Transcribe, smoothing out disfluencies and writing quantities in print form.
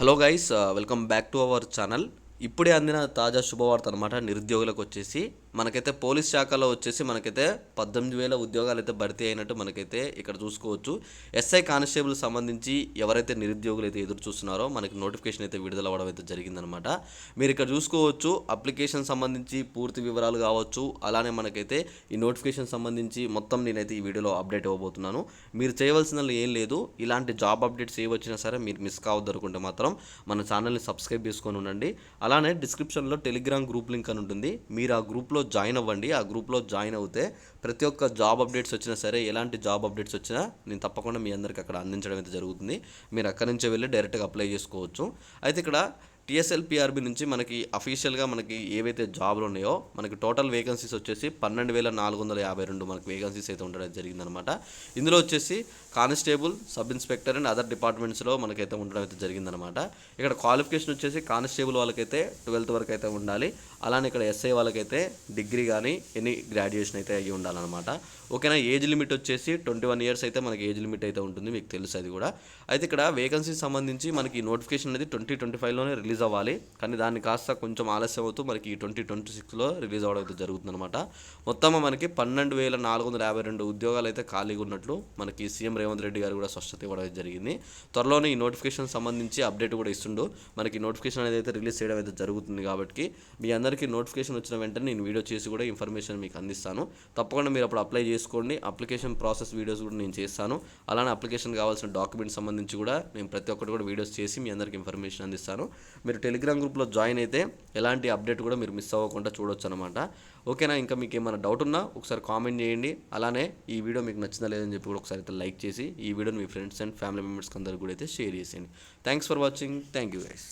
Hello guys, welcome back to our channel. ఇప్పుడే అందిన తాజా శుభవార్త అనమాట. నిరుద్యోగులకు వచ్చేసి మనకైతే పోలీస్ శాఖలో వచ్చేసి మనకైతే 18,000 ఉద్యోగాలు అయితే భర్తీ అయినట్టు మనకైతే ఇక్కడ చూసుకోవచ్చు. ఎస్ఐ కానిస్టేబుల్ సంబంధించి ఎవరైతే నిరుద్యోగులు అయితే ఎదురు చూస్తున్నారో మనకి నోటిఫికేషన్ అయితే విడుదల అవ్వడం అయితే జరిగిందనమాట. మీరు ఇక్కడ చూసుకోవచ్చు అప్లికేషన్ సంబంధించి పూర్తి వివరాలు కావచ్చు, అలానే మనకైతే ఈ నోటిఫికేషన్ సంబంధించి మొత్తం నేనైతే ఈ వీడియోలో అప్డేట్ ఇవ్వబోతున్నాను. మీరు చేయవలసిన ఏం లేదు, ఇలాంటి జాబ్ అప్డేట్స్ ఏ వచ్చినా సరే మీరు మిస్ కావద్దు అనుకుంటే మాత్రం మన ఛానల్ని సబ్స్క్రైబ్ చేసుకొని ఉండండి. అలానే డిస్క్రిప్షన్లో టెలిగ్రామ్ గ్రూప్ లింక్ అని ఉంటుంది. మీరు ఆ గ్రూప్లో జాయిన్ అవ్వండి. ఆ గ్రూప్లో జాయిన్ అవుతే ప్రతి ఒక్క జాబ్ అప్డేట్స్ వచ్చినా సరే, ఎలాంటి జాబ్ అప్డేట్స్ వచ్చినా నేను తప్పకుండా మీ అందరికీ అక్కడ అందించడం అయితే జరుగుతుంది. మీరు అక్కడి నుంచే వెళ్ళి డైరెక్ట్గా అప్లై చేసుకోవచ్చు. అయితే ఇక్కడ టీఎస్ఎల్పిఆర్బి నుంచి మనకి అఫీషియల్గా మనకి ఏవైతే జాబ్లు ఉన్నాయో మనకి టోటల్ వేకెన్సీస్ వచ్చేసి 12,452 మనకి వేకెన్సీస్ అయితే ఉండడం జరిగిందనమాట. ఇందులో వచ్చేసి constable, sub inspector and other డిపార్ట్మెంట్స్లో మనకైతే ఉండడం అయితే జరిగిందనమాట. ఇక్కడ క్వాలిఫికేషన్ వచ్చేసి కానిస్టేబుల్ వాళ్ళకైతే 12th వరకు అయితే ఉండాలి. అలానే ఇక్కడ ఎస్ఐ వాళ్ళకైతే డిగ్రీ కానీ ఎనీ గ్రాడ్యుయేషన్ అయితే అయ్యి ఉండాలన్నమాట. ఓకేనా. ఏజ్ లిమిట్ వచ్చేసి 21 years అయితే మనకి ఏజ్ లిమిట్ అయితే ఉంటుంది, మీకు తెలుసు అది కూడా. అయితే ఇక్కడ వేకెన్సీ సంబంధించి మనకి నోటిఫికేషన్ అనేది 2025లోనే రిలీజ్ అవ్వాలి, కానీ దాన్ని కాస్త కొంచెం ఆలస్యం అవుతూ మనకి 2026లో రిలీజ్ అవ్వడం అయితే జరుగుతుందన్నమాట. మొత్తం మనకి 12,452 ఉద్యోగాలు అయితే ఖాళీగా ఉన్నట్లు మనకి సీఎం రేవంత్ రెడ్డి గారు కూడా స్పష్టత ఇవ్వడం జరిగింది. త్వరలోనే ఈ నోటిఫికేషన్ సంబంధించి అప్డేట్ కూడా ఇస్తుండు. మనకి నోటిఫికేషన్ అనేది అయితే రిలీజ్ చేయడం అయితే జరుగుతుంది. కాబట్టి మీ అందరికీ నోటిఫికేషన్ వచ్చిన వెంటనే నేను వీడియో చేసి కూడా ఇన్ఫర్మేషన్ మీకు అందిస్తాను. తప్పకుండా మీరు అప్పుడు అప్లై చేసుకోండి. అప్లికేషన్ ప్రాసెస్ వీడియోస్ కూడా నేను చేస్తాను. అలానే అప్లికేషన్ కావాల్సిన డాక్యుమెంట్స్ సంబంధించి కూడా నేను ప్రతి ఒక్కటి కూడా వీడియోస్ చేసి మీ అందరికీ ఇన్ఫర్మేషన్ అందిస్తాను. మీరు టెలిగ్రామ్ గ్రూప్లో జాయిన్ అయితే ఎలాంటి అప్డేట్ కూడా మీరు మిస్ అవ్వకుండా చూడొచ్చు అనమాట. ఓకేనా. ఇంకా మీకు ఏమైనా డౌట్ ఉన్నా ఒకసారి కామెంట్ చేయండి. అలానే ఈ వీడియో మీకు నచ్చిందా లేదని చెప్పి కూడా ఒకసారి అయితే లైక్ చేసి ఈ వీడియోని మీ ఫ్రెండ్స్ అండ్ ఫ్యామిలీ మెంబర్స్కి అందరికీ కూడా అయితే షేర్ చేసేయండి. Thanks for watching. Thank you guys.